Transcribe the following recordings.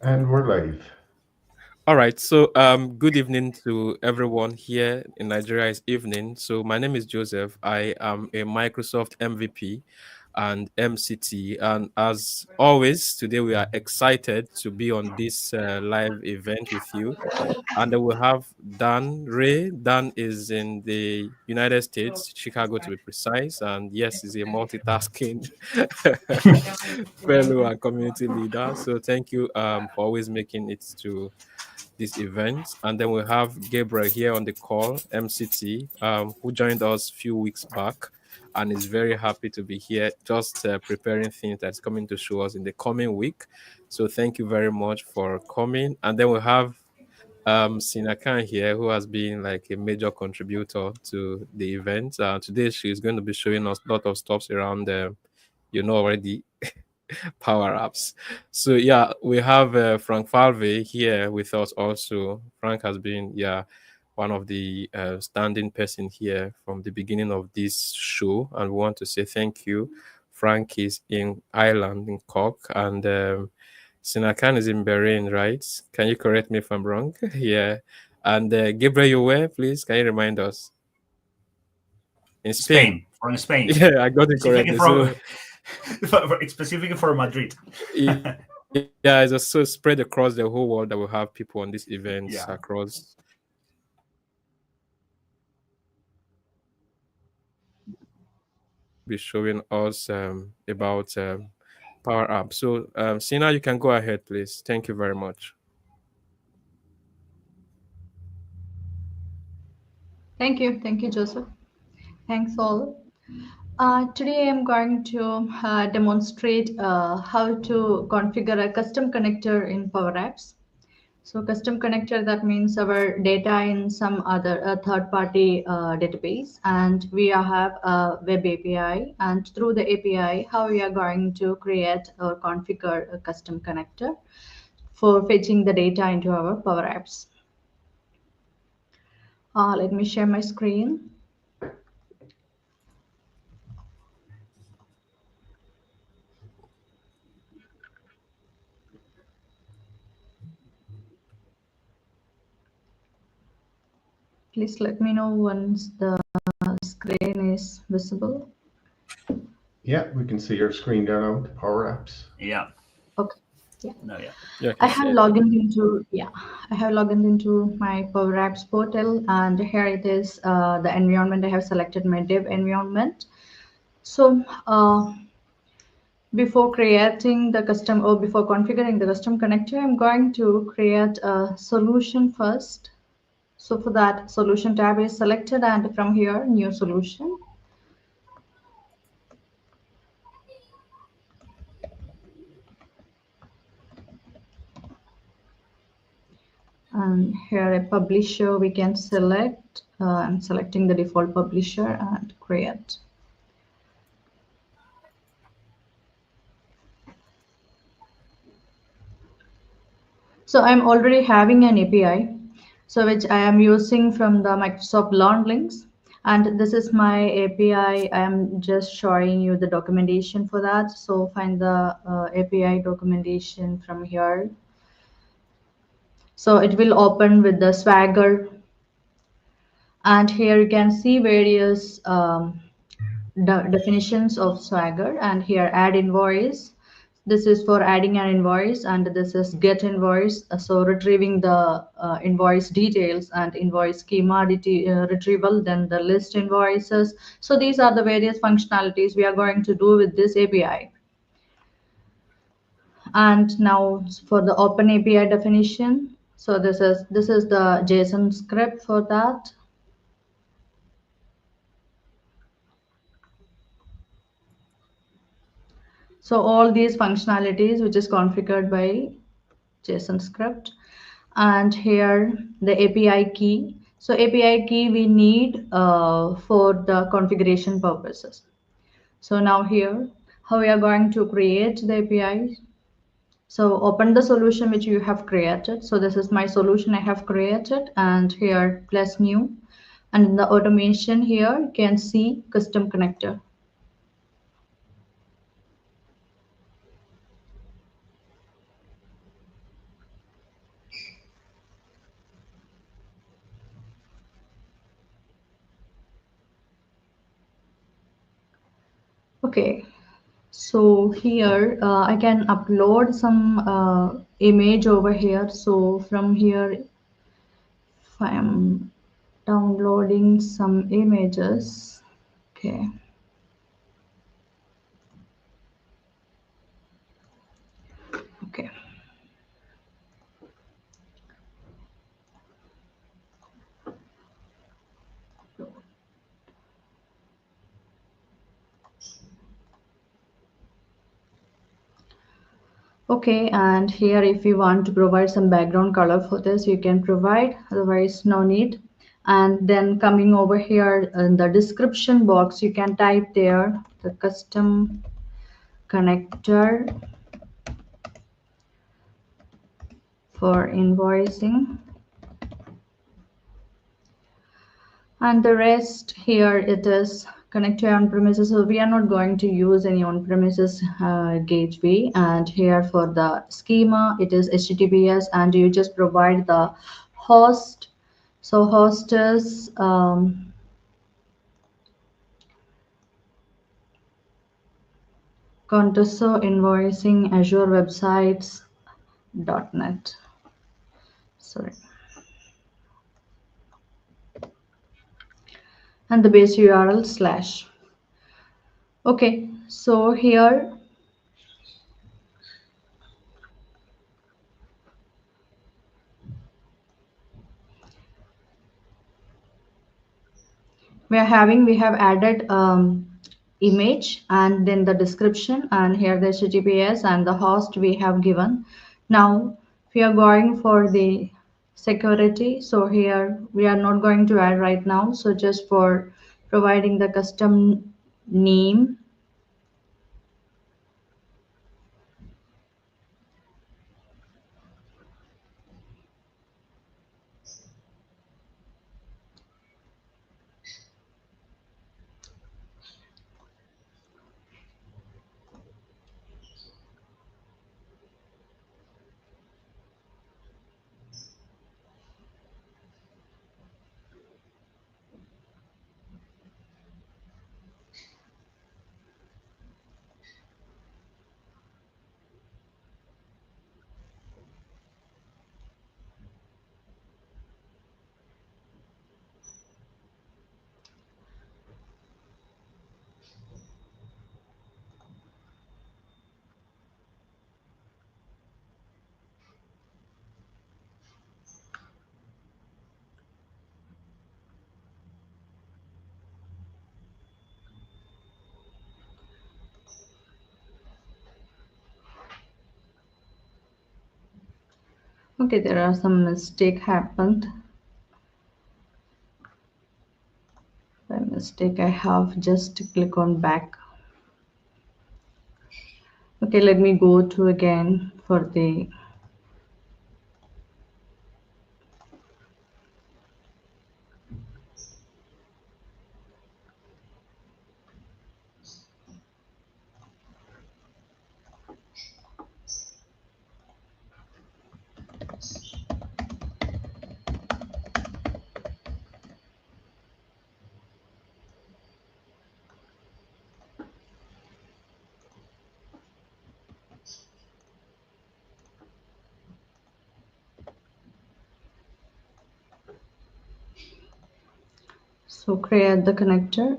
And we're live. All right. So, good evening to everyone here in Nigeria. It's evening. So, my name is Joseph. I am a Microsoft MVP and MCT. And as always, today we are excited to be on this live event with you. And then we have Dan Ray. Dan is in the United States, Chicago to be precise. And yes, he's a multitasking fellow and community leader. So, thank you for always making it to this event. And then we have Gabriel here on the call, MCT, who joined us a few weeks back and is very happy to be here, just preparing things that's coming to show us in the coming week. So thank you very much for coming. And then we have Sinakan here, who has been like a major contributor to the event. Today, she's going to be showing us a lot of stuff around, already power apps. So yeah, we have Frank Falve here with us also. Frank has been one of the standing person here from the beginning of this show, and we want to say thank you. Frank is in Ireland in Cork, and Sinakan is in Bahrain, right? Can you correct me if I'm wrong? Yeah. And Gabriel, you were, please, can you remind us? In Spain. Spain, from Spain, Yeah, I got it specifically correctly. from So specifically for Madrid. yeah, it's just so spread across the whole world that we have people on these events Yeah. across be showing us about Power App. So Sina, you can go ahead, please. Thank you very much. Thank you, Joseph. Thanks all. Today I'm going to demonstrate how to configure a custom connector in Power Apps. So custom connector, that means our data in some other third-party database, and we have a web API, and through the API, how we are going to create or configure a custom connector for fetching the data into our Power Apps. Let me share my screen. Please let me know once the screen is visible. Yeah, we can see your screen there now, the Power Apps. Yeah. Okay. Yeah. No. Yeah. Yeah, I I can have see it. logged into I have logged into my Power Apps portal, and here it is the environment. I have selected my dev environment. So before creating the custom or before configuring the custom connector, I'm going to create a solution first. So for that, solution tab is selected, and from here, new solution. And here a publisher we can select. I'm selecting the default publisher and create. So I'm already having an API, so which I am using from the Microsoft Learn links. And this is my API. I am just showing you the documentation for that. So find the API documentation from here. So it will open with the Swagger. And here you can see various definitions of Swagger, and here add invoice. This is for adding an invoice, and this is get invoice. So retrieving the invoice details and invoice schema retrieval, then the list invoices. So these are the various functionalities we are going to do with this API. And now for the open API definition. So this is the JSON script for that. So all these functionalities which is configured by JSON script, and here the API key. So API key we need for the configuration purposes. So now here, how we are going to create the API. So open the solution which you have created. So this is my solution I have created, and here plus new. And in the automation here, you can see custom connector. Okay, so here I can upload some image over here. So from here, if I'm downloading some images, okay. Okay. Okay, and here if you want to provide some background color for this, you can provide, otherwise no need. And then coming over here in the description box, you can type there the custom connector for invoicing. And the rest here it is connect to on-premises. So we are not going to use any on-premises gateway. And here for the schema, it is HTTPS, and you just provide the host. So host is Contoso invoicing Azure websites.net. Sorry. And the base URL slash. Okay, so here we have added image and then the description, and here the HTTPS and the host we have given. Now we are going for the security. So here we are not going to add right now. So just for providing the custom name. Okay, there are some mistake happened. By mistake I have just click on back. Okay, let me go to again for the so create the connector.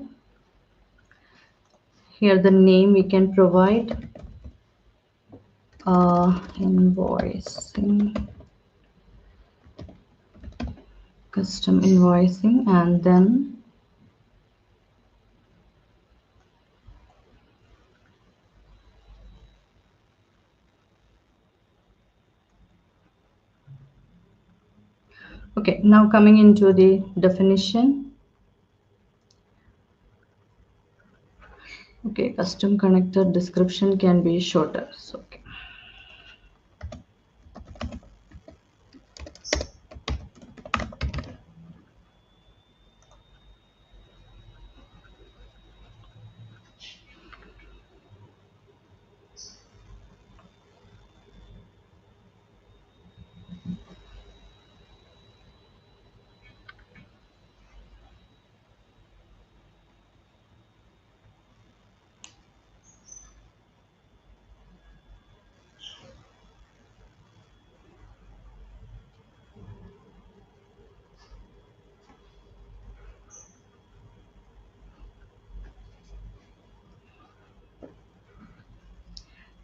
Here the name we can provide invoicing, custom invoicing, and then okay, now coming into the definition. Okay, custom connector description can be shorter. So okay.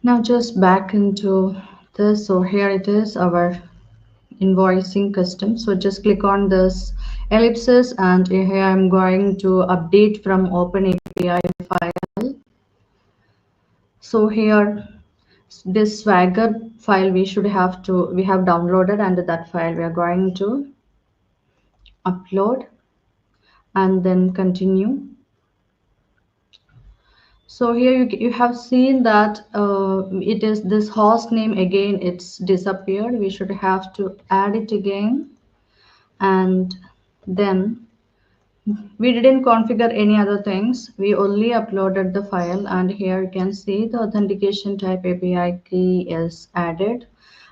Now just back into this. So here it is, our invoicing custom. So just click on this ellipsis, and here I'm going to update from OpenAPI file. So here this Swagger file we have downloaded, and that file we are going to upload and then continue. So here you have seen that it is this host name again, it's disappeared. We should have to add it again, and then we didn't configure any other things. We only uploaded the file, and here you can see the authentication type API key is added.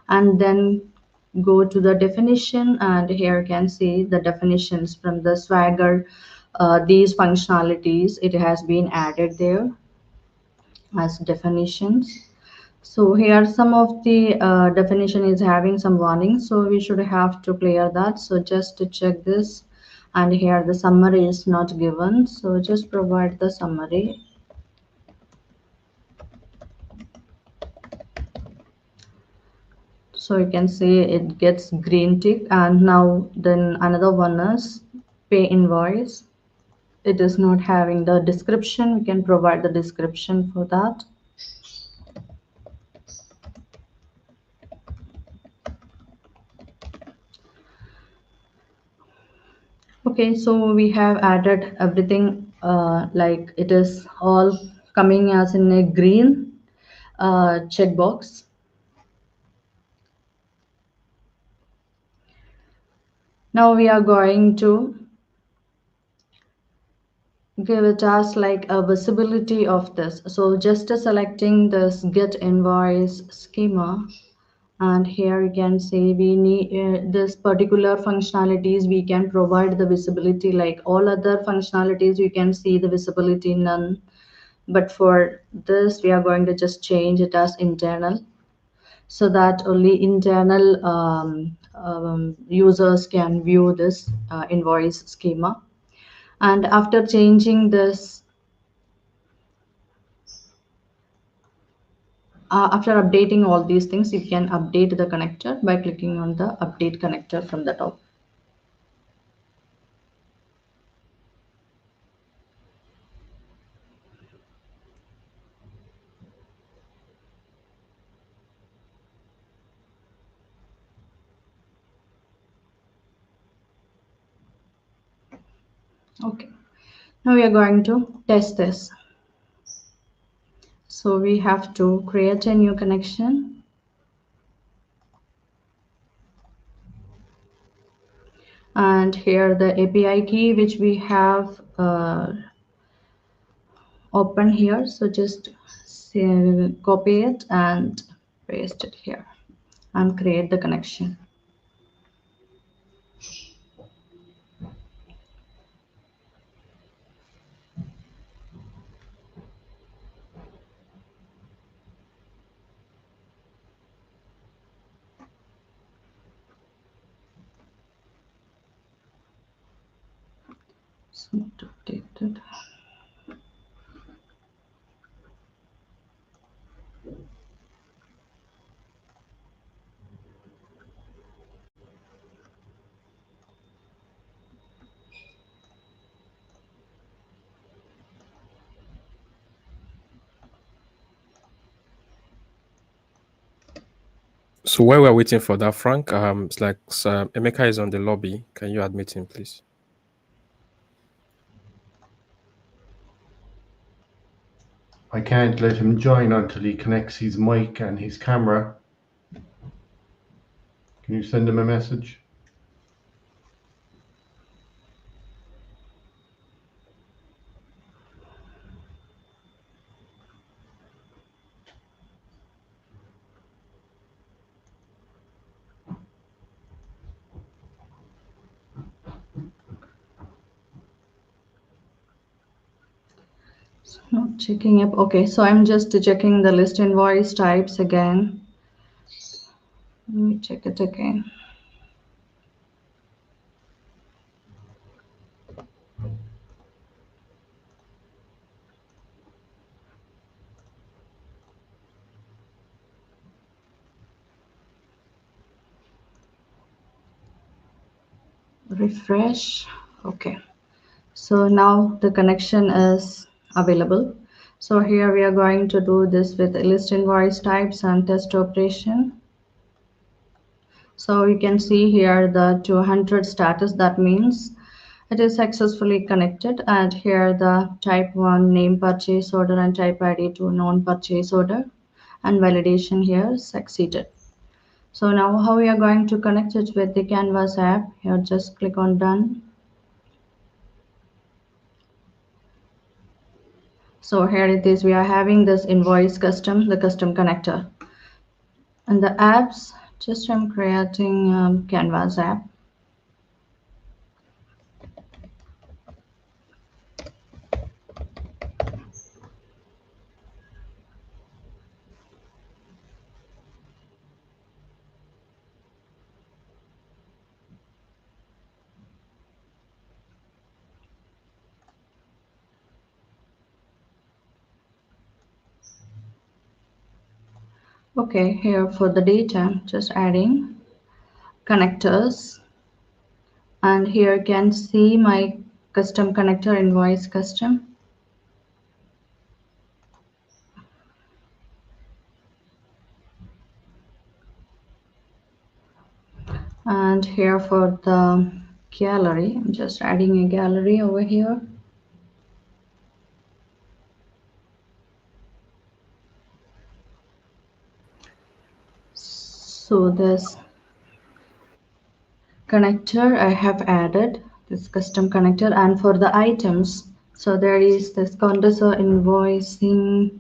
And then go to the definition, and here you can see the definitions from the Swagger. These functionalities, it has been added there as definitions. So here some of the definition is having some warnings, so we should have to clear that. So just to check this, and here the summary is not given, so just provide the summary. So you can see it gets green tick. And now then another one is pay invoice. It is not having the description. We can provide the description for that. Okay, so we have added everything, like it is all coming as in a green checkbox. Now we are going to give it as like a visibility of this. So just selecting this get invoice schema, and here you can see we need this particular functionalities we can provide the visibility. Like all other functionalities you can see the visibility none, but for this we are going to just change it as internal, so that only internal users can view this invoice schema. And after changing this, after updating all these things, you can update the connector by clicking on the update connector from the top. Okay, now we are going to test this. So we have to create a new connection, and here the API key which we have open here. So just copy it and paste it here and create the connection. It's not updated. So while we're waiting for that, Frank, it's like Emeka is on the lobby. Can you admit him, please? I can't let him join until he connects his mic and his camera. Can you send him a message? Not checking up. Okay, so I'm just checking the list invoice types again. Let me check it again. refresh. Okay. So now the connection is available. So here we are going to do this with list invoice types and test operation. So you can see here the 200 status, that means it is successfully connected, and here the type 1 name purchase order and type ID to non purchase order, and validation here succeeded. So now how we are going to connect it with the Canvas app, here just click on done. So here it is, we are having this invoice custom, the custom connector. And the apps, just I'm creating Canvas app. Okay, here for the data, just adding connectors, and here you can see my custom connector invoice custom. And here for the gallery, I'm just adding a gallery over here. So this connector I have added, this custom connector, and for the items, so there is this condenser invoicing.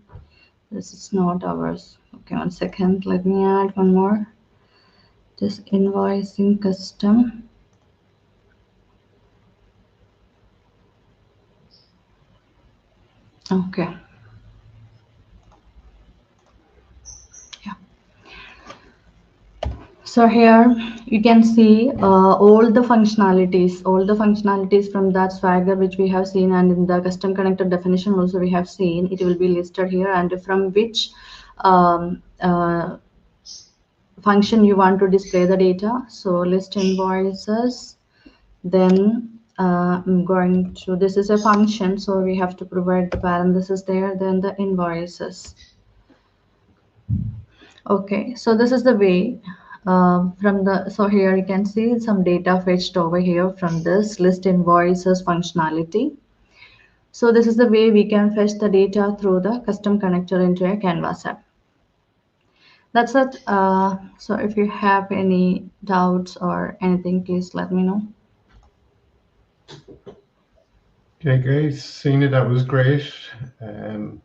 This is not ours. Okay, 1 second, let me add one more. This invoicing custom. Okay, yeah. So here you can see all the functionalities from that Swagger which we have seen, and in the custom connector definition also we have seen. It will be listed here, and from which um, uh, function you want to display the data. So list invoices, then I'm going to, this is a function, so we have to provide the parenthesis there, then the invoices. Okay, so this is the way from the, so here you can see some data fetched over here from this list invoices functionality. So this is the way we can fetch the data through the custom connector into a Canvas app. That's it. So if you have any doubts or anything, please let me know. Okay, guys, Sina, that was great. Um,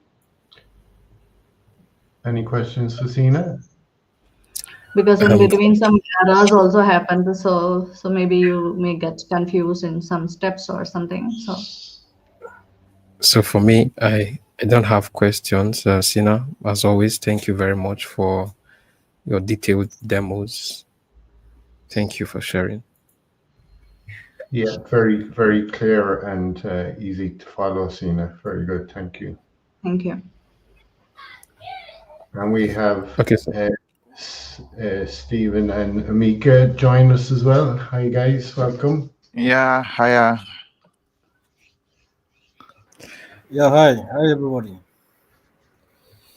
any questions for Sina? Because in Um, between some errors also happened, so maybe you may get confused in some steps or something. so for me, I don't have questions. Sina, as always, thank you very much for your detailed demos. Thank you for sharing. Yeah, very, very clear and easy to follow, Sina. Very good, thank you. Thank you. And we have Okay, so Stephen and Amika join us as well. Hi, guys, welcome. Yeah, hiya. Yeah, hi everybody.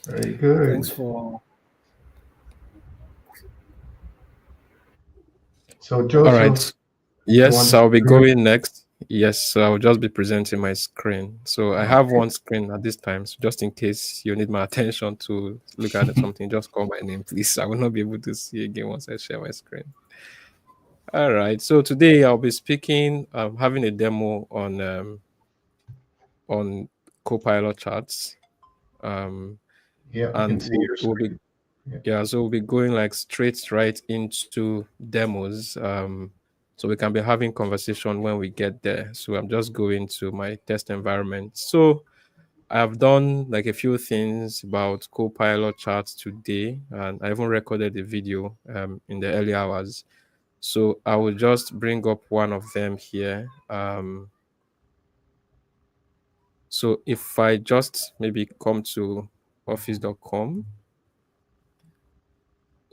Very good. Thanks for. So, all Joseph, right. you Yes, want I'll be to? going next. Yes, so I'll just be presenting my screen. So I have Okay. one screen at this time. So just in case you need my attention to look at something, just call my name, please. I will not be able to see again once I share my screen. All right. So today I'll be speaking, having a demo on Copilot chats. Yeah, I can And see we'll, your we'll be screen. yeah, so we'll be going like straight right into demos. So we can be having conversation when we get there. So I'm just going to my test environment. So I've done like a few things about Copilot chats today, and I even recorded a video in the early hours. So I will just bring up one of them here. So if I just maybe come to office.com.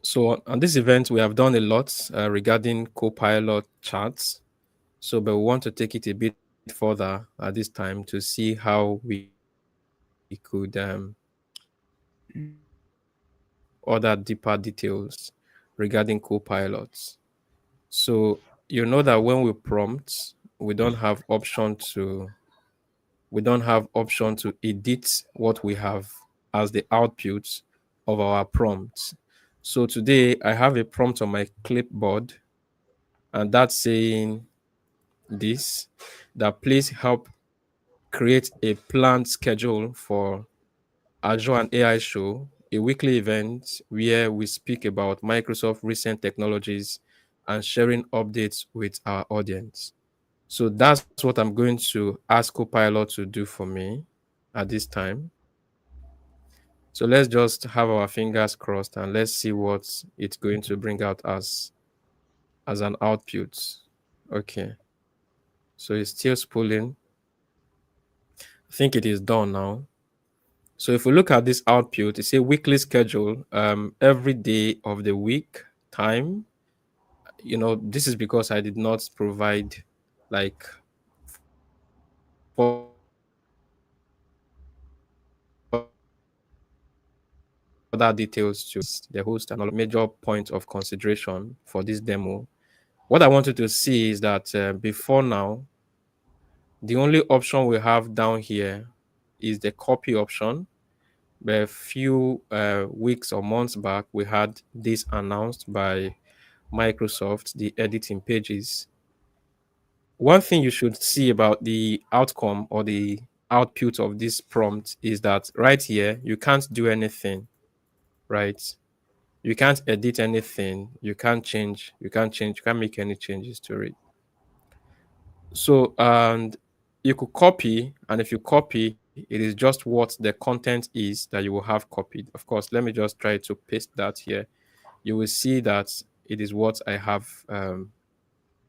So on this event, we have done a lot regarding Copilot chats. So, but we want to take it a bit further at this time to see how we could do other deeper details regarding Copilot. So you know that when we prompt, we don't have option to edit what we have as the output of our prompts. So today I have a prompt on my clipboard, and that's saying this, that please help create a planned schedule for Azure and AI Show, a weekly event where we speak about Microsoft recent technologies and sharing updates with our audience. So that's what I'm going to ask Copilot to do for me at this time. So let's just have our fingers crossed and let's see what it's going to bring out as an output. Okay. So it's still spooling. I think it is done now. So if we look at this output, it's a weekly schedule, every day of the week, time. This is because I did not provide like further details to the host and all major point of consideration for this demo. What I wanted to see is that before now, the only option we have down here is the copy option. But a few weeks or months back, we had this announced by Microsoft, the editing pages. One thing you should see about the outcome or the output of this prompt is that right here, you can't do anything, right? You can't edit anything. You can't make any changes to it. So, and you could copy, and if you copy, it is just what the content is that you will have copied. Of course, let me just try to paste that here. You will see that it is what I have.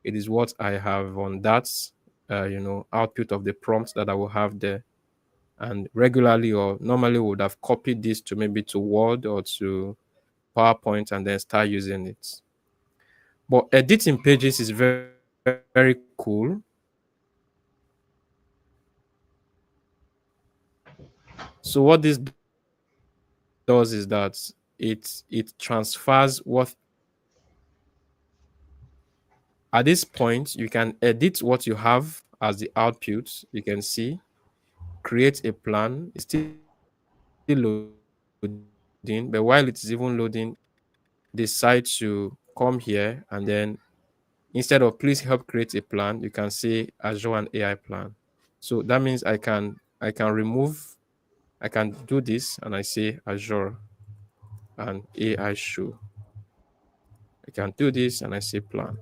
It is what I have on that, output of the prompt that I will have there. And regularly or normally would have copied this to maybe to Word or to PowerPoint and then start using it. But editing pages is very, very cool. So what this does is that it transfers what at this point you can edit what you have as the output. You can see create a plan. It's still loading, but while it is even loading, decide to come here and then instead of please help create a plan, you can say Azure and AI plan. So that means I can do this and I say Azure and AI show. I can do this and I say plan.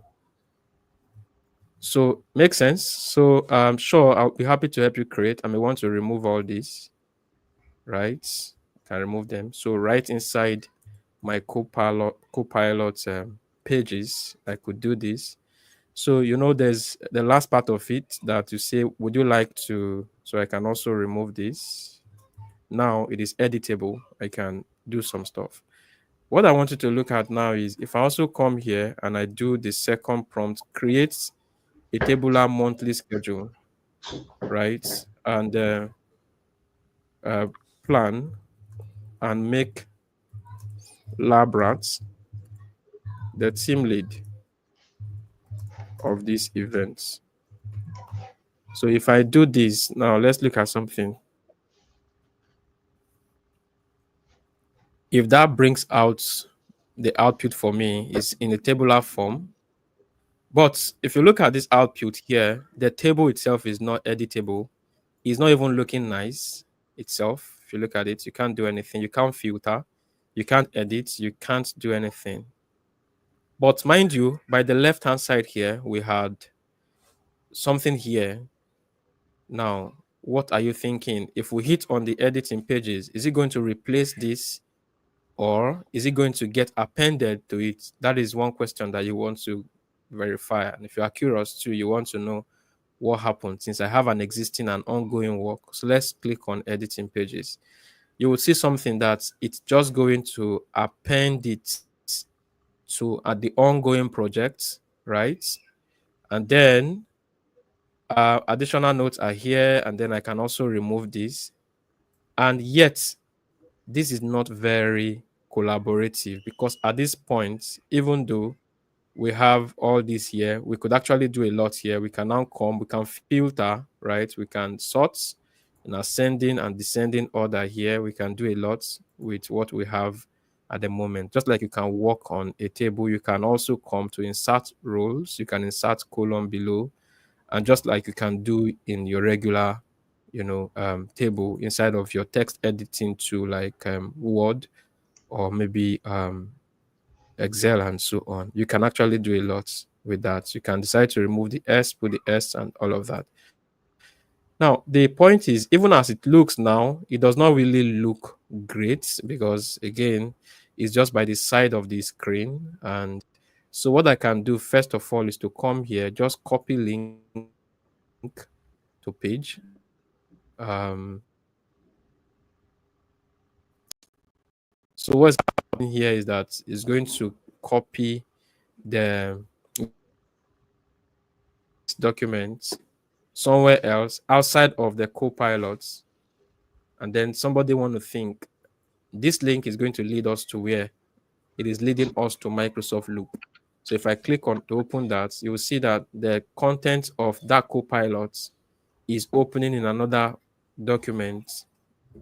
So makes sense. So sure, I'll be happy to help you create. I may want to remove all these, right? I can remove them. So right inside my Copilot pages, I could do this. So there's the last part of it that you say, would you like to? So I can also remove this. Now it is editable. I can do some stuff. What I want you to look at now is if I also come here and I do the second prompt, create a tabular monthly schedule, right? And uh, plan and make Labrat the team lead of these events. So if I do this, now let's look at something. If that brings out the output for me is in a tabular form, but if you look at this output here, the table itself is not editable. It's not even looking nice itself. If you look at it, you can't do anything. You can't filter. You can't edit. You can't do anything. But mind you, by the left-hand side here, we had something here. Now, what are you thinking? If we hit on the editing pages, is it going to replace this or is it going to get appended to it? That is one question that you want to verify. And if you are curious too, you want to know what happened since I have an existing and ongoing work. So let's click on editing pages. You will see something that it's just going to append it to at the ongoing project, right? And then Additional notes are here, and then I can also remove this. And yet, this is not very collaborative because at this point, even though we have all this here, we could actually do a lot here. We can now come, we can filter, right? We can sort in ascending and descending order here. We can do a lot with what we have at the moment. Just like you can work on a table, you can also come to insert rows. You can insert column below, and just like you can do in your regular table inside of your text editing to like Word or maybe Excel and so on. You can actually do a lot with that. You can decide to remove the S, put the S, and all of that. Now, the point is, even as it looks now, it does not really look great because, again, it's just by the side of the screen. And so, what I can do first of all is to come here, just copy link to page. So, what's happening here is that it's going to copy the this document somewhere else outside of the Copilot, and then somebody want to think this link is going to lead us to where it is leading us to Microsoft Loop. So if I click on to open that, you will see that the content of that Copilot is opening in another document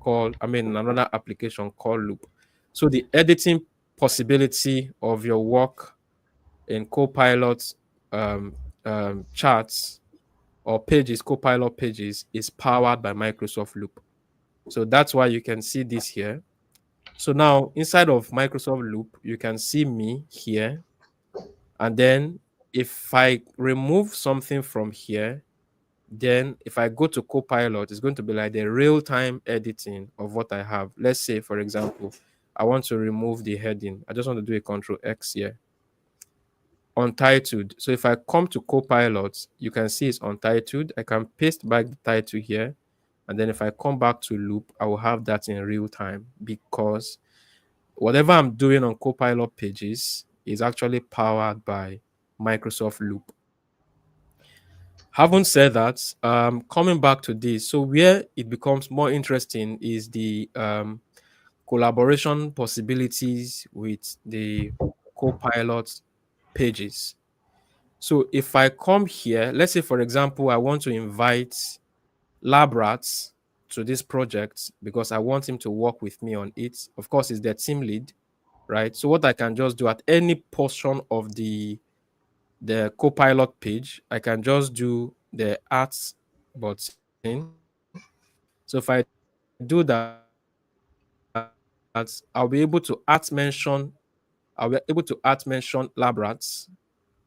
another application called Loop. So the editing possibility of your work in Copilot charts or pages, Copilot pages, is powered by Microsoft Loop. So that's why you can see this here. So now inside of Microsoft Loop, you can see me here. And then if I remove something from here, then if I go to Copilot, it's going to be like the real-time editing of what I have. Let's say, for example, I want to remove the heading. I just want to do a Control X here. Untitled. So if I come to Copilot, you can see it's untitled. I can paste back the title here. And then if I come back to Loop, I will have that in real time because whatever I'm doing on Copilot pages is actually powered by Microsoft Loop. Having said that, coming back to this, so where it becomes more interesting is the collaboration possibilities with the Copilot pages. So if I come here, let's say, for example, I want to invite Labrat to this project because I want him to work with me on it. Of course, he's the team lead, right? So what I can just do at any portion of the Copilot page, I can just do the arts button. So if I do that, I'll be able to art mention Labrats.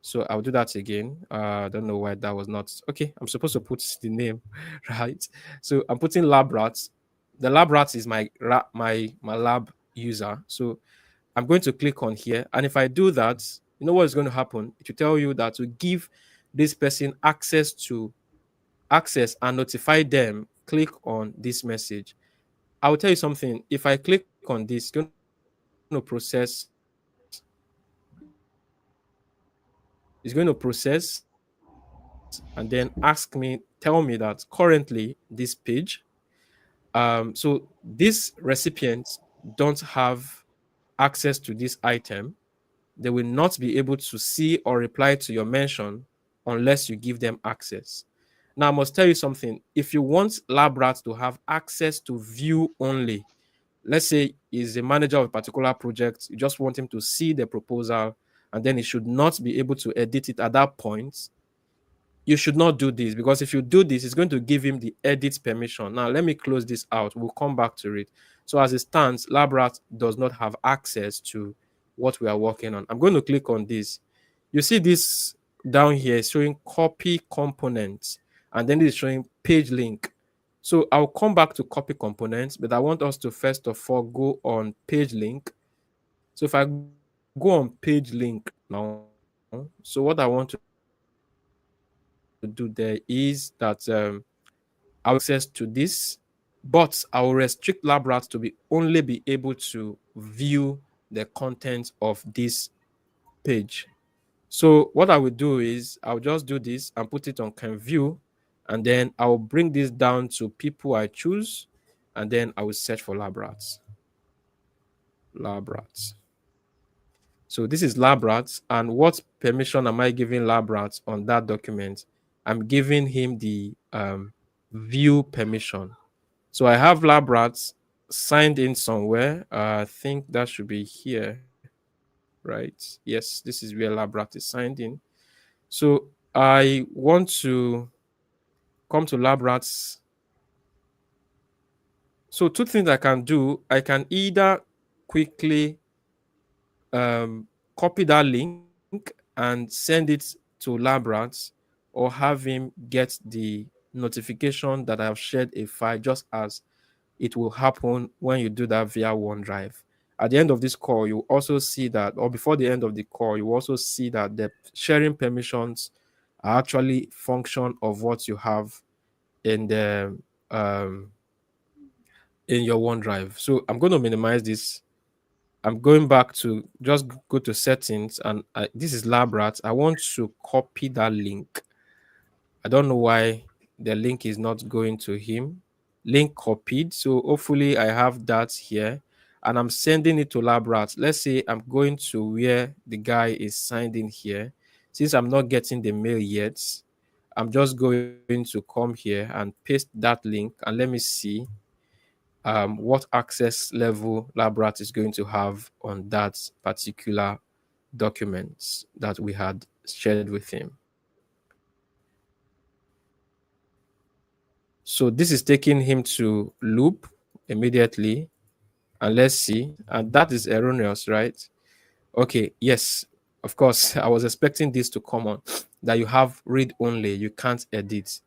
So I'll do that again. I don't know why that was not okay. I'm supposed to put the name, right? So I'm putting Labrats. The Labrats is my lab user. So I'm going to click on here. And if I do that, you know what is going to happen? It will tell you that to give this person access and notify them, click on this message. I will tell you something. If I click on this, it's going to process. It's going to process and then tell me that currently this page. So these recipients don't have access to this item. They will not be able to see or reply to your mention unless you give them access. Now, I must tell you something. If you want LabRat to have access to view only, let's say he's a manager of a particular project, you just want him to see the proposal, and then he should not be able to edit it at that point, you should not do this because if you do this, it's going to give him the edit permission. Now, let me close this out. We'll come back to it. So as it stands, LabRat does not have access to what we are working on. I'm going to click on this. You see this down here is showing copy components, and then it's showing page link. So I'll come back to copy components, but I want us to first of all go on page link. So if I go on page link now, so what I want to do there is that I will give access to this, but I will restrict LabRat to be only be able to view the content of this page. So what I will do is I'll just do this and put it on can view. and then I'll bring this down to people I choose, and then I will search for lab rats. Lab rats. So this is lab rats, and what permission am I giving lab rats on that document? I'm giving him the view permission. So I have lab rats signed in somewhere. I think that should be here, right? Yes, this is where lab rat is signed in. So I want to come to lab rats. So two things I can do. I can either quickly copy that link and send it to lab rats, or have him get the notification that I've shared a file, just as it will happen when you do that via OneDrive. At the end of this call, you also see that, or before the end of the call, you also see that the sharing permissions are actually function of what you have in the in your OneDrive. So I'm going to minimize this. I'm going back to just go to settings, and this is LabRat. I want to copy that link. I don't know why the link is not going to him. Link copied. So hopefully I have that here, and I'm sending it to LabRat. Let's say I'm going to where the guy is signed in here. Since I'm not getting the mail yet, I'm just going to come here and paste that link, and let me see what access level LabRat is going to have on that particular document that we had shared with him. So this is taking him to loop immediately, and let's see, and that is erroneous, right? Okay, yes, of course. I was expecting this to come on, that you have read only, you can't edit.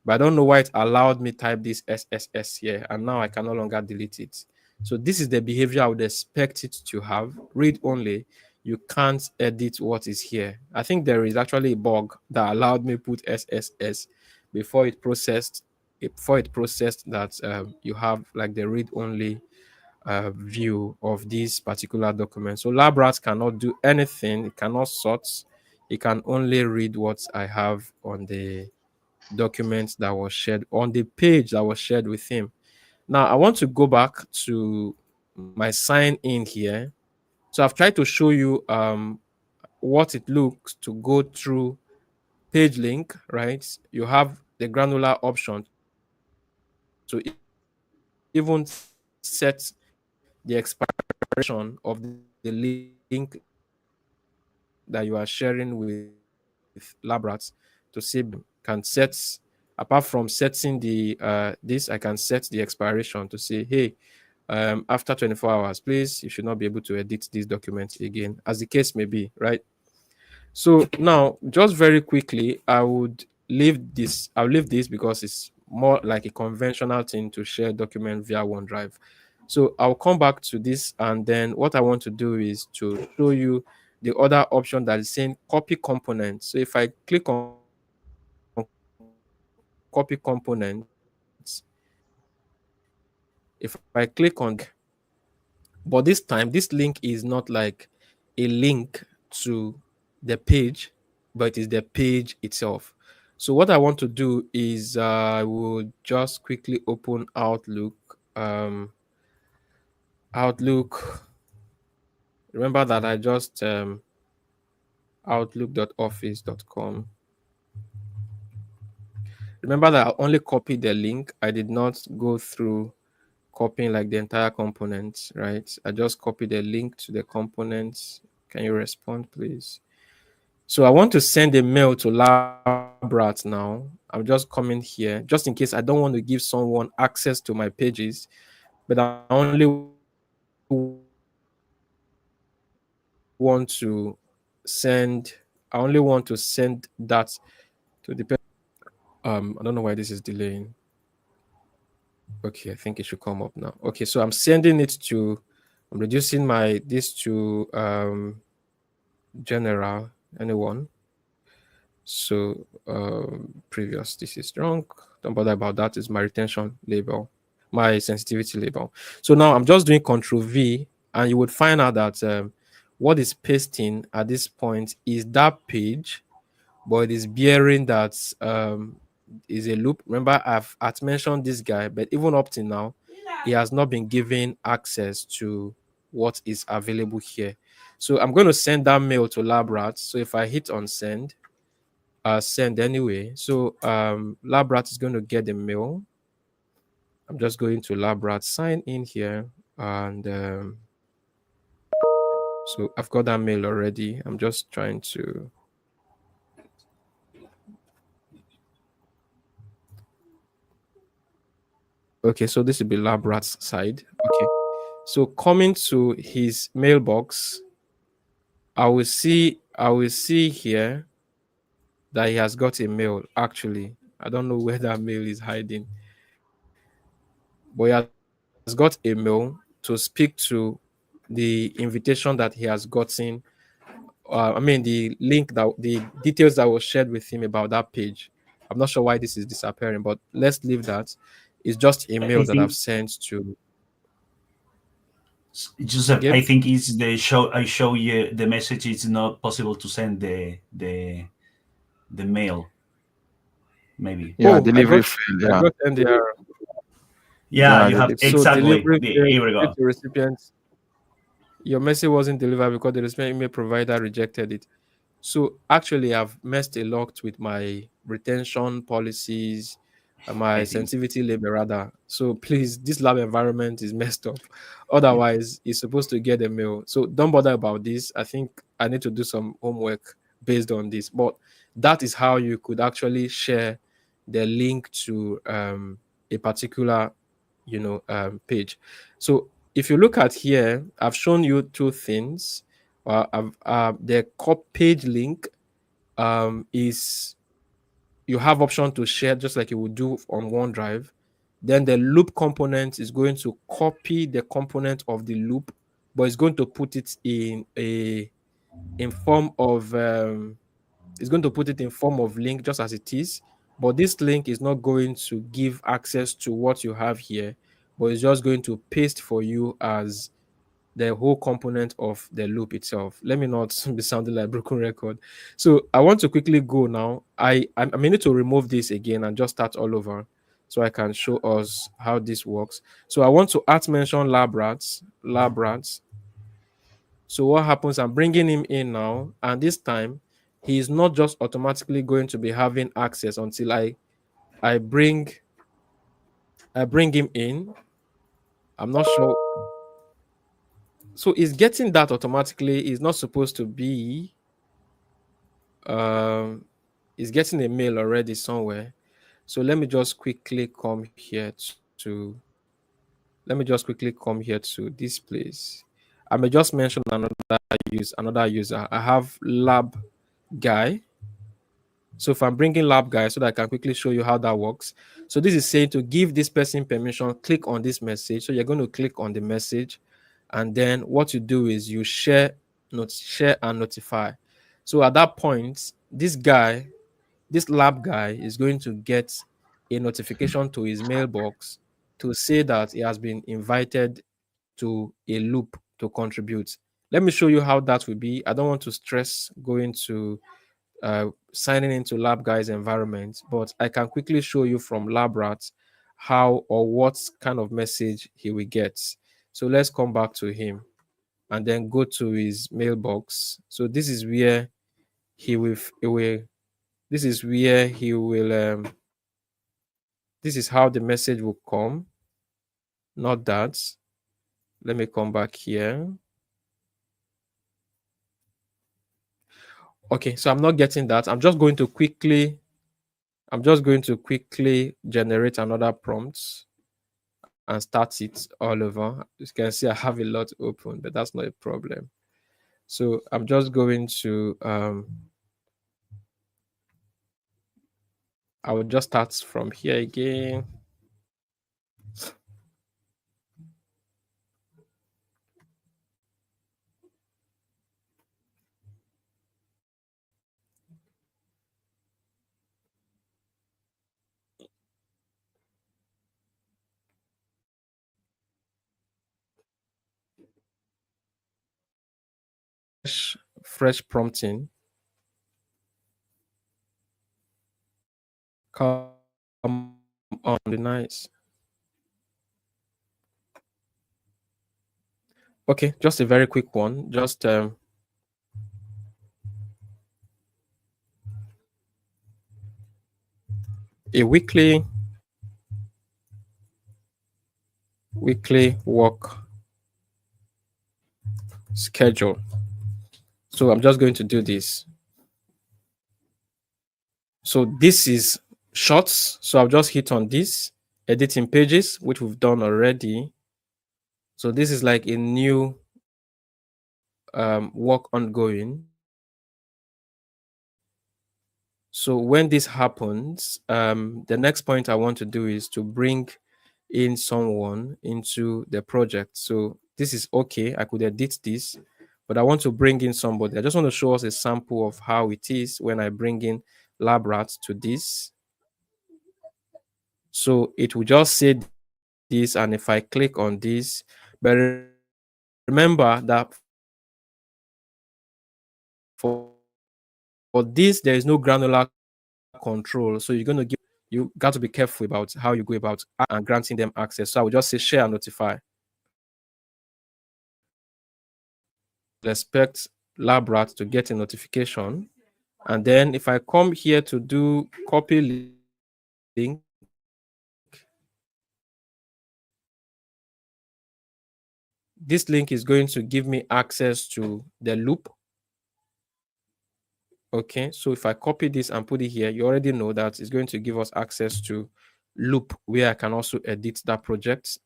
But I don't know why it allowed me type this SSS here, and now I can no longer delete it. So this is the behavior I would expect it to have. Read only, you can't edit what is here. I think there is actually a bug that allowed me put SSS before it processed that you have like the read only view of this particular document. So LabRat cannot do anything, it cannot sort, it can only read what I have on the document that was shared, on the page that was shared with him. Now I want to go back to my sign in here. So I've tried to show you what it looks to go through page link, right? You have the granular option to even set the expiration of the link that you are sharing with LabRat to see can set, apart from setting the this, I can set the expiration to say, hey, after 24 hours, please, you should not be able to edit this document again, as the case may be, right? So now, just very quickly, I'll leave this because it's more like a conventional thing to share document via OneDrive. So I'll come back to this, and then what I want to do is to show you the other option that is saying copy component. So if I click on copy components, if I click on but this time this link is not like a link to the page, but it's the page itself. So what I want to do is I will just quickly open Outlook. Outlook, remember that I just outlook.office.com. Remember that I only copied the link, I did not go through copying like the entire component, right? I just copied the link to the components. Can you respond, please? So I want to send a mail to LabRat now. I'm just coming here, just in case I don't want to give someone access to my pages, but I only want to send, I only want to send that to the person. I don't know why this is delaying. Okay, I think it should come up now. Okay, so I'm sending it to, I'm reducing my this to general, anyone. So previous, this is wrong. Don't bother about that. Is my retention label, my sensitivity label. So now I'm just doing Control V, and you would find out that what is pasting at this point is that page, but it is bearing that is a loop. Remember, I've mentioned this guy, but even up to now, he has not been given access to what is available here. So I'm going to send that mail to LabRat. So if I hit on send, send anyway. So LabRat is going to get the mail. I'm just going to LabRat, sign in here, and so I've got that mail already. I'm just trying to. Okay, so this will be LabRat's side. Okay, so coming to his mailbox, I will see here that he has got a mail. Actually, I don't know where that mail is hiding, but he has got a mail to speak to the invitation that he has gotten. I mean, the details that was shared with him about that page. I'm not sure why this is disappearing, but let's leave that. It's just a I mail that I've think, sent to Joseph, I Gabe. think it's the show. I show you the message. It's not possible to send the mail. Maybe. Yeah, Oh, delivery fail. I Yeah, got NDR. Yeah, yeah, you have delivery. So exactly. delivery failed Here we due go. to recipient. Your message wasn't delivered because the recipient email provider rejected it. So actually, I've messed a lot with my retention policies, I my think. sensitivity label rather. So please, this lab environment is messed up. Otherwise, it's supposed to get a mail. So don't bother about this. I think I need to do some homework based on this. But that is how you could actually share the link to a particular, page. So if you look at here, I've shown you two things. The page link is you have option to share just like you would do on OneDrive. Then the loop component is going to copy the component of the loop, but it's going to put it in form of it's going to put it in form of link just as it is. But this link is not going to give access to what you have here, but it's just going to paste for you as the whole component of the loop itself. Let me not be sounding like broken record. So I want to quickly go now. I may need to remove this again and just start all over so I can show us how this works. So I want to mention lab rats. So what happens? I'm bringing him in now, and this time he is not just automatically going to be having access until I bring him in. I'm not sure. So is getting that automatically is not supposed to be um is getting a mail already somewhere. So let me just quickly come here to this place. I may just mention another user. I have lab guy. So if I'm bringing lab guy so that I can quickly show you how that works. So this is saying to give this person permission, click on this message. So you're going to click on the message, and then what you do is you share and notify. So at that point, this lab guy is going to get a notification to his mailbox to say that he has been invited to a loop to contribute. Let me show you how that will be. I don't want to stress going to signing into lab guy's environment, but I can quickly show you from LabRat how or what kind of message he will get. So let's come back to him and then go to his mailbox. So this is where he will this is where he will this is how the message will come, not that. Let me come back here. Okay, so I'm not getting that. I'm just going to quickly generate another prompt and start it all over. You can see I have a lot open, but that's not a problem. So I'm just going to I will just start from here again. Fresh prompting. Come on, be nice. Okay, just a very quick one. Just a weekly work schedule. So I'm just going to do this. So this is shorts. So I'll just hit on this, editing pages, which we've done already. So this is like a new work ongoing. So when this happens, the next point I want to do is to bring in someone into the project. So this is okay. I could edit this, but I want to bring in somebody. I just want to show us a sample of how it is when I bring in LabRat to this. So it will just say this, and if I click on this, but remember that for this, there is no granular control. So you're going to give us access to the loop. You got to be careful about how you go about adding and granting them access. So I will just say share and notify. Expect LabRat to get a notification. And then if I come here to do copy link, this link is going to give me access to the loop. Okay, so if I copy this and put it here, you already know that it's going to give us access to loop where I can also edit that project.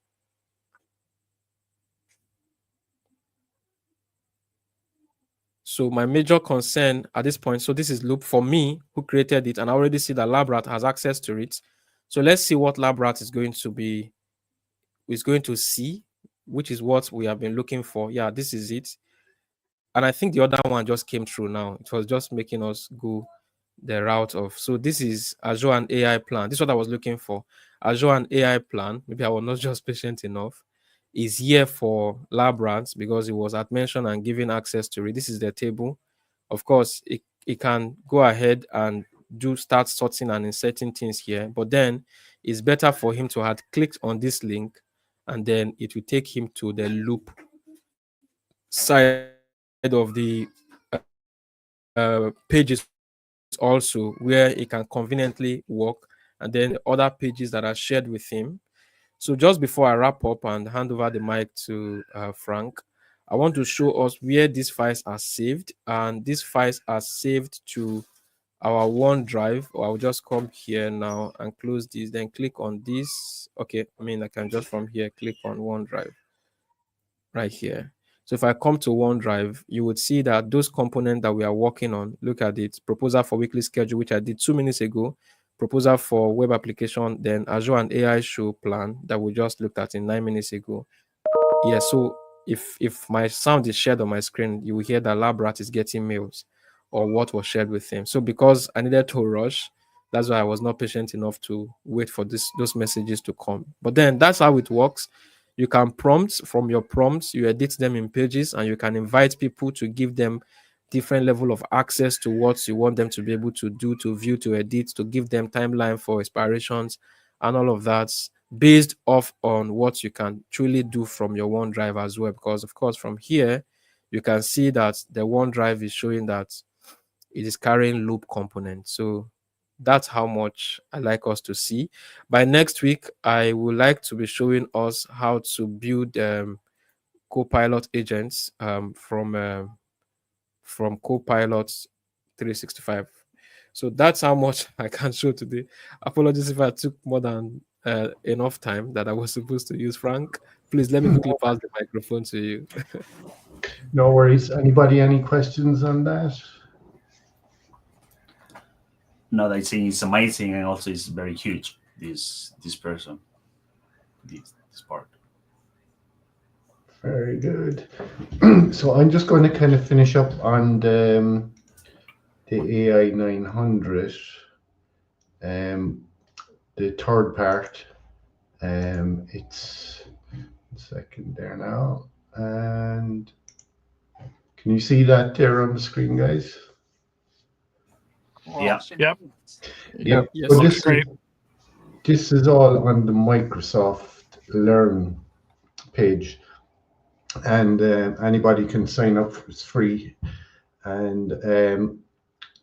So my major concern at this point, so this is loop for me who created it, and I already see that LabRat has access to it. So let's see what LabRat is going to see, which is what we have been looking for. Yeah, this is it. And I think the other one just came through now. It was just making us go the route of. So this is Azure and AI plan. This is what I was looking for. Azure and AI plan. Maybe I was not just patient enough. Is here for LabRat because it was at mention and given access to it. This is the table. Of course, it can go ahead and start sorting and inserting things here, but then it's better for him to have clicked on this link, and then it will take him to the loop side of the pages also, where he can conveniently work, and then other pages that are shared with him. So just before I wrap up and hand over the mic to Frank, I want to show us where these files are saved, and these files are saved to our OneDrive. Or I'll just come here now and close this, then click on this. Okay, I mean, I can just from here click on OneDrive right here. So if I come to OneDrive, you would see that those components that we are working on, look at it, proposal for weekly schedule, which I did 2 minutes ago, proposal for web application, then Azure and AI Show plan that we just looked at in 9 minutes ago. Yeah, so if my sound is shared on my screen, you will hear that LabRat is getting mails or what was shared with him. So because I needed to rush, that's why I was not patient enough to wait for those messages to come. But then that's how it works. You can prompt from your prompts, you edit them in pages, and you can invite people to give them different level of access to what you want them to be able to do, to view, to edit, to give them timeline for expirations and all of that, based off on what you can truly do from your OneDrive as well. Because of course, from here, you can see that the OneDrive is showing that it is carrying loop components. So that's how much I like us to see. By next week, I would like to be showing us how to build Copilot agents from Copilot 365. So that's how much I can show today. Apologies if I took more than enough time that I was supposed to use. Frank, please let me quickly pass the microphone to you. No worries. Anybody, any questions on that? No, I think it's amazing, and also it's very huge. This person, this part. Very good. So I'm just going to kind of finish up on the AI 900, the third part. It's a second there now, and can you see that there on the screen, guys? Yeah. Yep. Yeah. Yes. So Looks this great. is this is all on the Microsoft Learn page, and anybody can sign up. It's free, and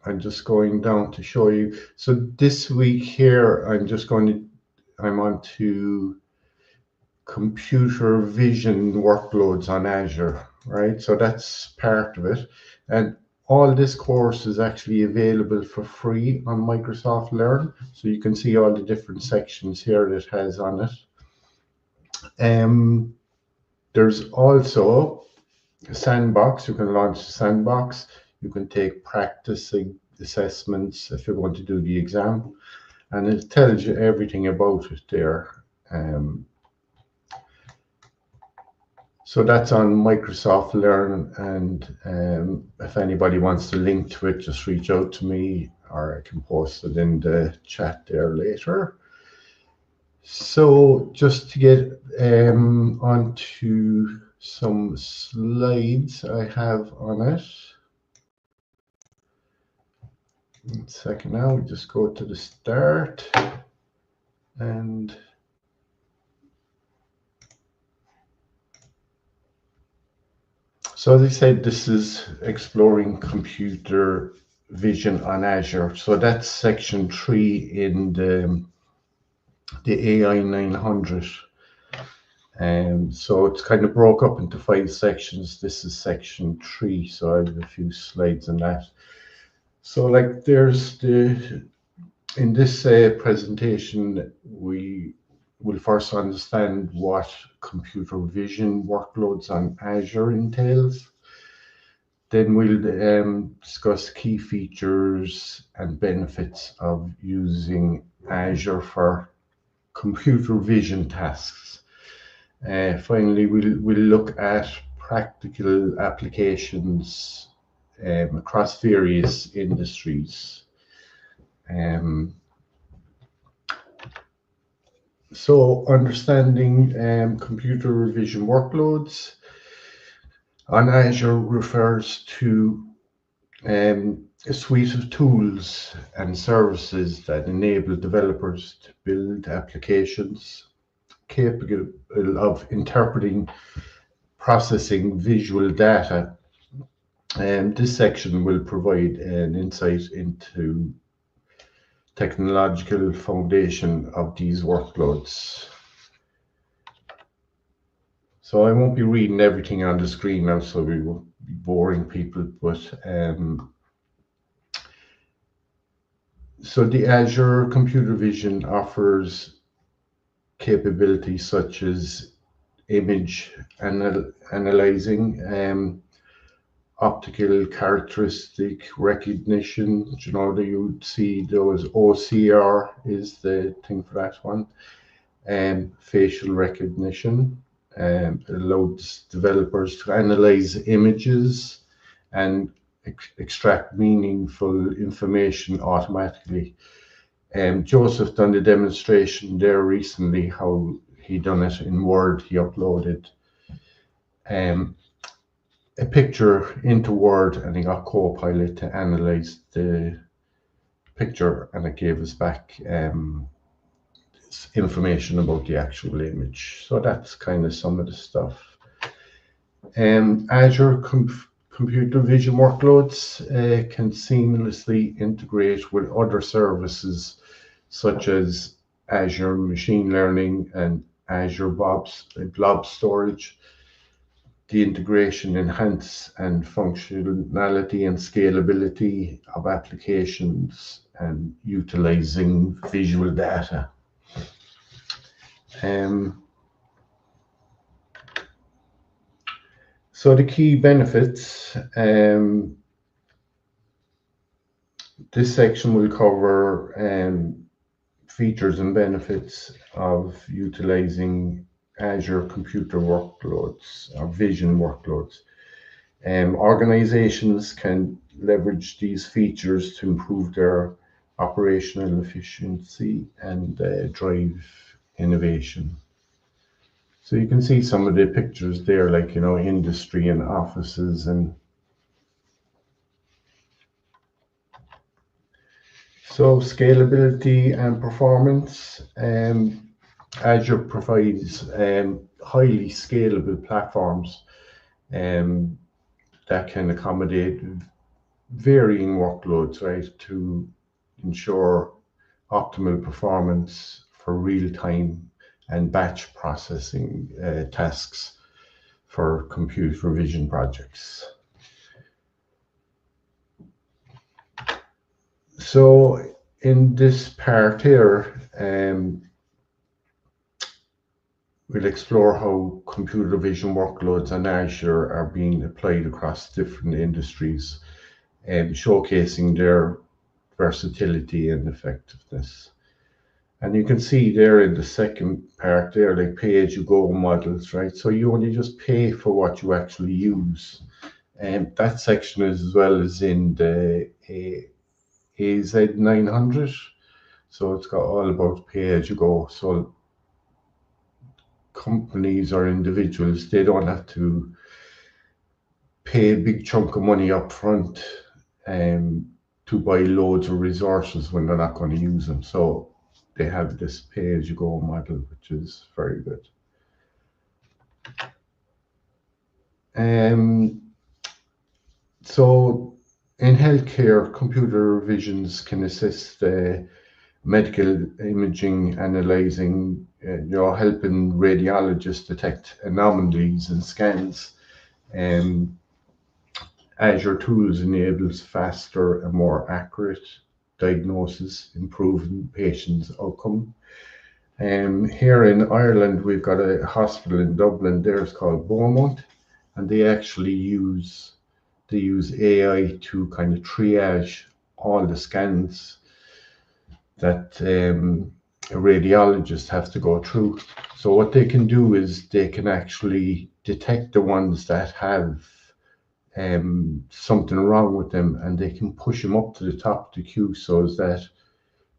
I'm just going down to show you. So this week here, I'm on to computer vision workloads on Azure, right? So that's part of it. And all this course is actually available for free on Microsoft Learn. So you can see all the different sections here that it has on it. There's also a sandbox. You can launch a sandbox. You can take practicing assessments if you want to do the exam. And it tells you everything about it there. So that's on Microsoft Learn, and if anybody wants to link to it, just reach out to me, or I can post it in the chat there later. So just to get onto some slides I have on it. 1 second now, we just go to the start, and so as I said, this is exploring computer vision on Azure. So that's section 3 in the AI 900. So it's kind of broke up into 5 sections. This is section 3, so I have a few slides on that. So like there's in this presentation, we will first understand what computer vision workloads on Azure entails. Then we'll discuss key features and benefits of using Azure for computer vision tasks. Finally, we'll look at practical applications across various industries. So understanding computer vision workloads on Azure refers to a suite of tools and services that enable developers to build applications capable of interpreting, processing visual data. This section will provide an insight into technological foundation of these workloads. So I won't be reading everything on the screen now, so we won't be boring people, but so the Azure Computer Vision offers capabilities such as image analyzing, optical characteristic recognition. You know, that you would see those OCR is the thing for that one, and facial recognition. It allows developers to analyze images and extract meaningful information automatically. Joseph done the demonstration there recently, how he done it in Word. He uploaded a picture into Word, and he got Copilot to analyze the picture, and it gave us back information about the actual image. So that's kind of some of the stuff. Azure computer vision workloads can seamlessly integrate with other services such as Azure Machine Learning and Azure Blob Storage. The integration enhance and functionality and scalability of applications and utilizing visual data. So the key benefits, this section will cover features and benefits of utilizing Azure computer workloads or vision workloads. Organizations can leverage these features to improve their operational efficiency and drive innovation. So you can see some of the pictures there, like, you know, industry and offices. And So scalability and performance. Azure provides highly scalable platforms that can accommodate varying workloads, right, to ensure optimal performance for real-time and batch processing tasks for computer vision projects. So in this part here, we'll explore how computer vision workloads on Azure are being applied across different industries, showcasing their versatility and effectiveness. And you can see there in the second part there, like pay-as-you-go models, right? So you only just pay for what you actually use. And that section as well is in the AZ900. So it's got all about pay-as-you-go. So companies or individuals, they don't have to pay a big chunk of money up front to buy loads of resources when they're not going to use them. So they have this pay-as-you-go model, which is very good. So in healthcare, computer visions can assist medical imaging, analyzing, helping radiologists detect anomalies in scans. Azure Tools enables faster and more accurate diagnosis, improving patients' outcome. Here in Ireland, we've got a hospital in Dublin. There's called Beaumont, and they actually use AI to kind of triage all the scans that a radiologist has to go through. So what they can do is they can actually detect the ones that have something wrong with them, and they can push them up to the top of the queue so that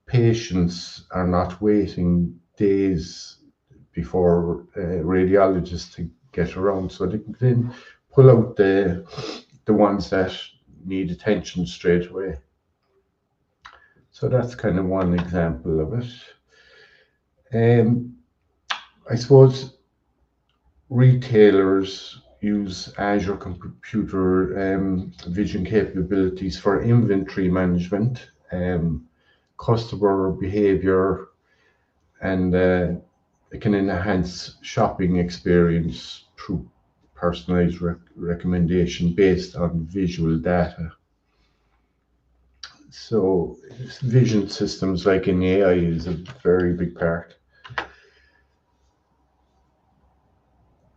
patients are not waiting days before radiologists to get around. So they can then pull out the ones that need attention straight away. So that's kind of one example of it. I suppose retailers use Azure computer vision capabilities for inventory management, customer behavior, and it can enhance shopping experience through personalized recommendation based on visual data. So vision systems like in AI is a very big part.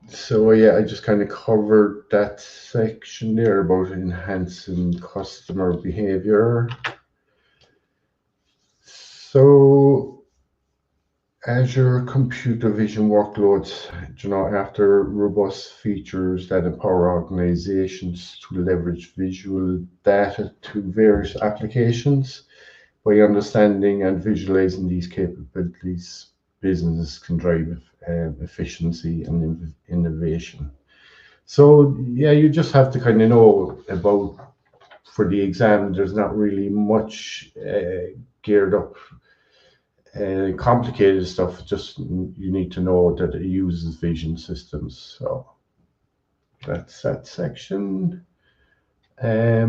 So yeah, I just kind of covered that section there about enhancing customer behavior. So Azure computer vision workloads, after robust features that empower organizations to leverage visual data to various applications. By understanding and visualizing these capabilities, businesses can drive efficiency and innovation. So yeah, you just have to kind of know about, for the exam, there's not really much geared up complicated stuff. Just you need to know that it uses vision systems. So that's that section. I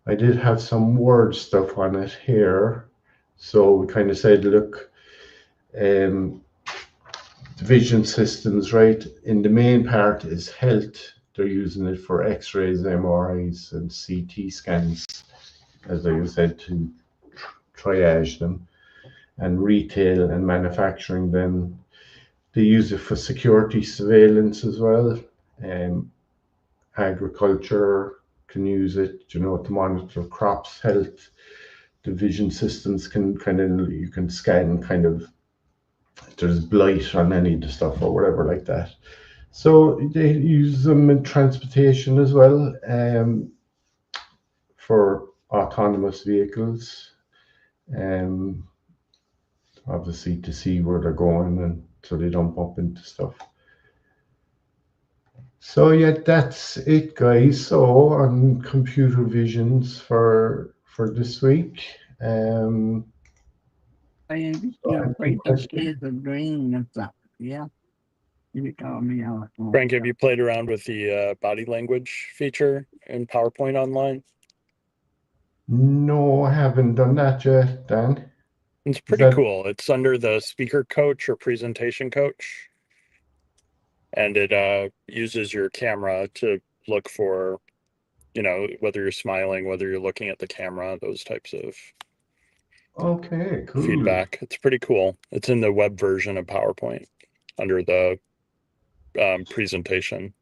did have some word stuff on it here. So we kind of said, look, vision systems, right? In the main part is health. They're using it for X-rays, MRIs, and CT scans, as I said, to triage them. And retail and manufacturing, then they use it for security surveillance as well. Agriculture can use it, to monitor crops health. The vision systems can you can scan if there's blight on any of the stuff or whatever like that. So they use them in transportation as well, for autonomous vehicles, obviously to see where they're going and so they don't bump into stuff. So yeah, that's it, guys. So on computer visions for for this week. I am any afraid the questions? kids are dreaming of something. Yeah. You call me out. Frank, have you played around with the body language feature in PowerPoint Online? No, I haven't done that yet, Dan. It's Is pretty that cool. It's under the speaker coach or presentation coach, and it uses your camera to look for, whether you're smiling, whether you're looking at the camera, those types of okay? Cool. feedback. It's pretty cool. It's in the web version of PowerPoint under the presentation.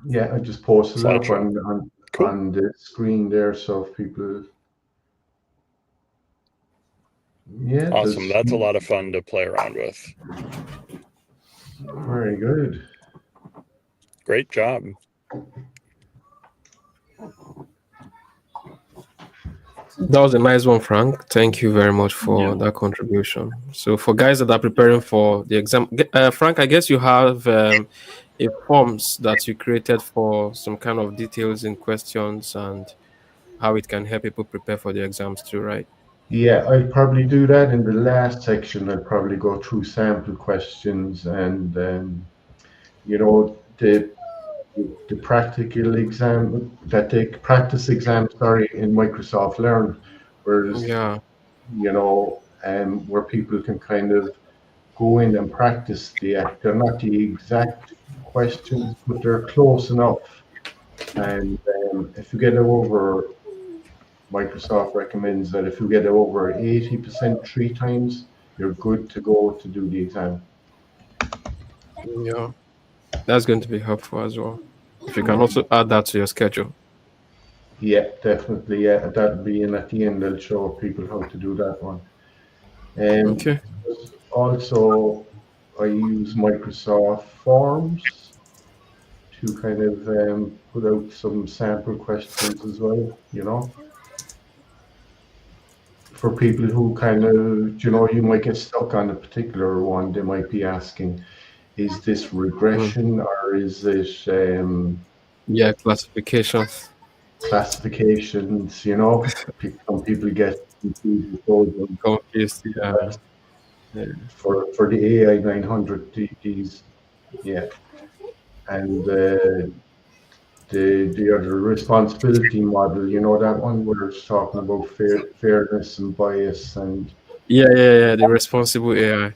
Yeah, I just posted it up Slideshow. Cool. on the screen there, so if people. Yeah, Awesome. That's a lot of fun to play around with. Very good. Great job. That was a nice one, Frank. Thank you very much for that contribution. So for guys that are preparing for the exam, Frank, I guess you have a forms that you created for some kind of details in questions and how it can help people prepare for the exams too, right? Yeah, I'll probably do that in the last section. I'll probably go through sample questions and the practical exam, the practice exam, in Microsoft Learn, whereas Yeah. where people can kind of go in and practice they're not the exact questions, but they're close enough. And if you get over, Microsoft recommends that if you get over 80% 3 times, you're good to go to do the exam. Yeah. That's going to be helpful as well. If you can also add that to your schedule. Yeah, definitely. Yeah, that'll be in at the end. I'll show people how to do that one. Okay. Also, I use Microsoft Forms to kind of put out some sample questions as well, for people who kind of, you might get stuck on a particular one. They might be asking, is this regression or is it classifications? Classifications, some people get confused with those ones. Confused, yeah. For the AI 900, these, yeah. And the other responsibility model, that one where it's talking about fairness and bias and. Yeah, the responsible AI.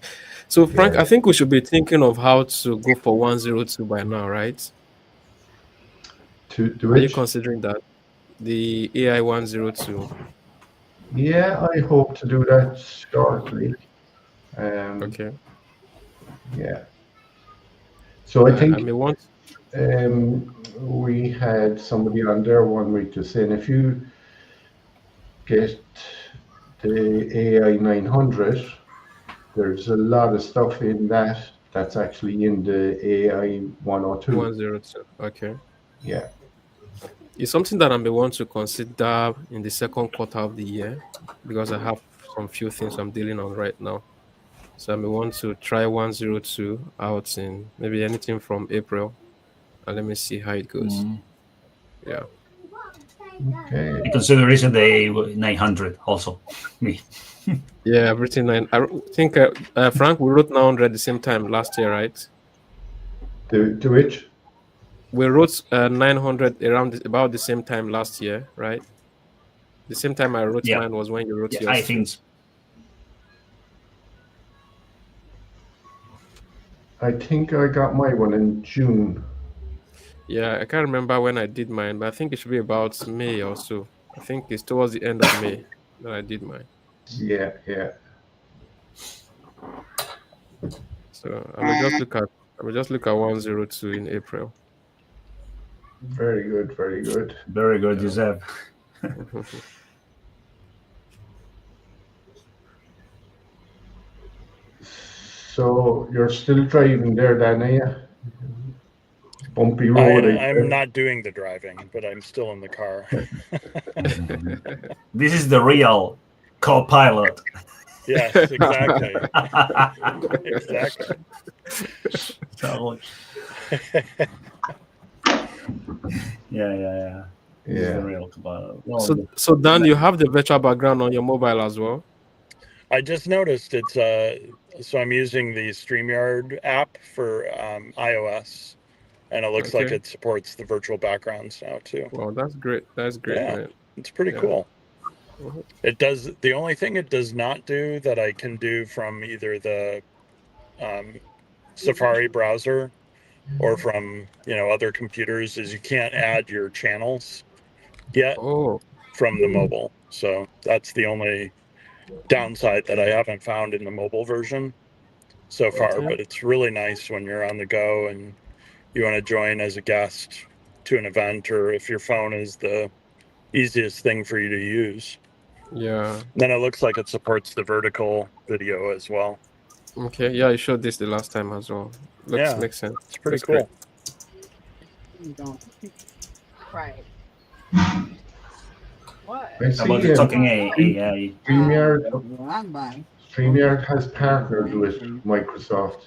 So Frank, Yeah. I think we should be thinking of how to go for 102 by now, right? Are you considering that? The AI 102. Yeah, I hope to do that shortly. Okay. Yeah. So I think I may want. we had somebody on there one week just saying if you get the AI 900, there's a lot of stuff in that's actually in the AI 102. 102. Okay. Yeah. It's something that I may want to consider in the second quarter of the year because I have some few things I'm dealing on right now. So I may want to try 102 out in maybe anything from April. And let me see how it goes. Yeah. Okay. I consider it the 900 also. Me. Yeah, everything. I think Frank, we wrote 900 the same time last year, right? To which? We wrote 900 around about the same time last year, right? The same time I wrote mine was when you wrote yours. I think so. I think I got my one in June. Yeah, I can't remember when I did mine, but I think it should be about May or so. I think it's towards the end of May that I did mine. Yeah. So I will just look at 102 in April. Very good. Very good, Joseph. So you're still driving there, Dan, are you? Bumpy road. I'm not doing the driving, but I'm still in the car. This is the real Copilot. Yes, exactly. Exactly. So, yeah. This is the Yeah. real Copilot. Well, So Dan, you have the virtual background on your mobile as well. I just noticed it's so I'm using the StreamYard app for iOS, and it looks like Okay. it supports the virtual backgrounds now too. Well, that's great. That's great, Yeah. man. It's pretty Yeah. cool. Mhm. It does. The only thing it does not do that I can do from either the Safari browser or from other computers is you can't add your channels yet Oh, from the mobile. So that's the only downside that I haven't found in the mobile version so far. okay. But it's really nice when you're on the go and you want to join as a guest to an event, or if your phone is the easiest thing for you to use. Yeah. Then it looks like it supports the vertical video as well. Okay. Yeah, you showed this the last time as well. Yeah, Makes sense. it's pretty That's great. cool. Right. What? I how about see the talking AI? StreamYard has partnered with Microsoft.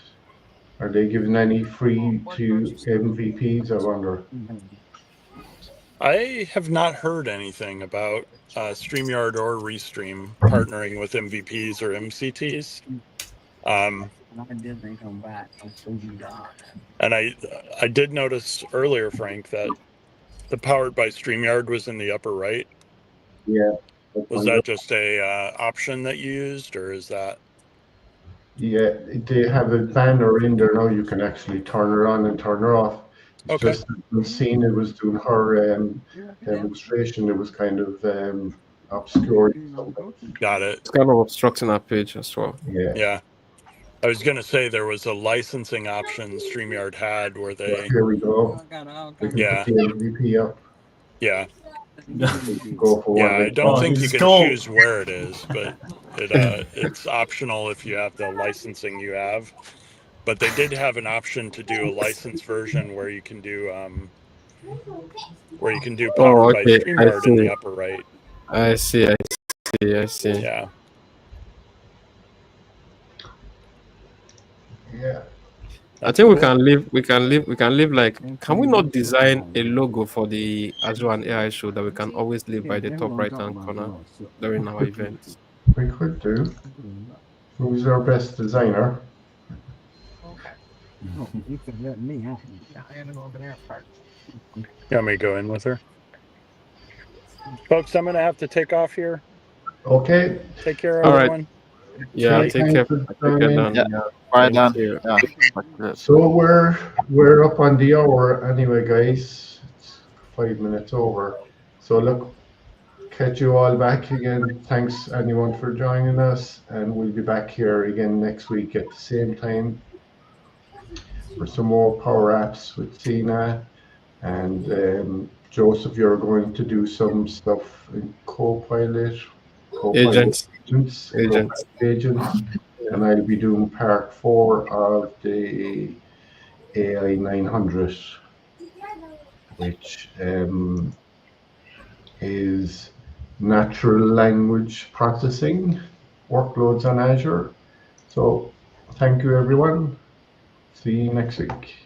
Are they giving any free to MVPs? I wonder. I have not heard anything about StreamYard or Restream partnering with MVPs or MCTs. And I did notice earlier, Frank, that the powered by StreamYard was in the upper right. Yeah. Was that just a option that you used, or is that? Yeah, they have a banner in there now. You can actually turn her on and turn her off. It's Okay. just when Cena was doing her demonstration, it was kind of obscuring something. Got it. It's kind of obstructing our page as well. Yeah. Yeah. I was going to say there was a licensing option StreamYard had where they. Here we go. We can Yeah. put the MVP up. Yeah. We can go for Yeah. one. I don't Oh, think you it's can cool. choose where it is, but it's optional if you have the licensing you have. But they did have an option to do a licensed version where you can do Oh, powered by okay. I StreamYard in the see. upper right. I see. I see. I see. Yeah. Yeah. I think we can leave. We can leave. We can leave. Like, can we not design a logo for the Azure and AI show that we can always leave by the top right hand corner during our events? We could do. Who's our best designer? You can let me out. I had to go over there first. You want me to go in with her? Folks, I'm going to have to take off here. Okay. Take care, All right. everyone. Yeah. Thank Take care. you for Take care, joining. Dan. Yeah. All right, Thank Dan. you. Yeah. So we're up on the hour anyway, guys. It's 5 minutes over. So look, catch you all back again. Thanks anyone for joining us, and we'll be back here again next week at the same time for some more power apps with Sina. And Joseph, you're going to do some stuff in Copilot Agents. agents, Agents. Copilot agents, and I'll be doing part 4 of the AI 900, which is natural language processing workloads on Azure. So thank you, everyone. See you next week.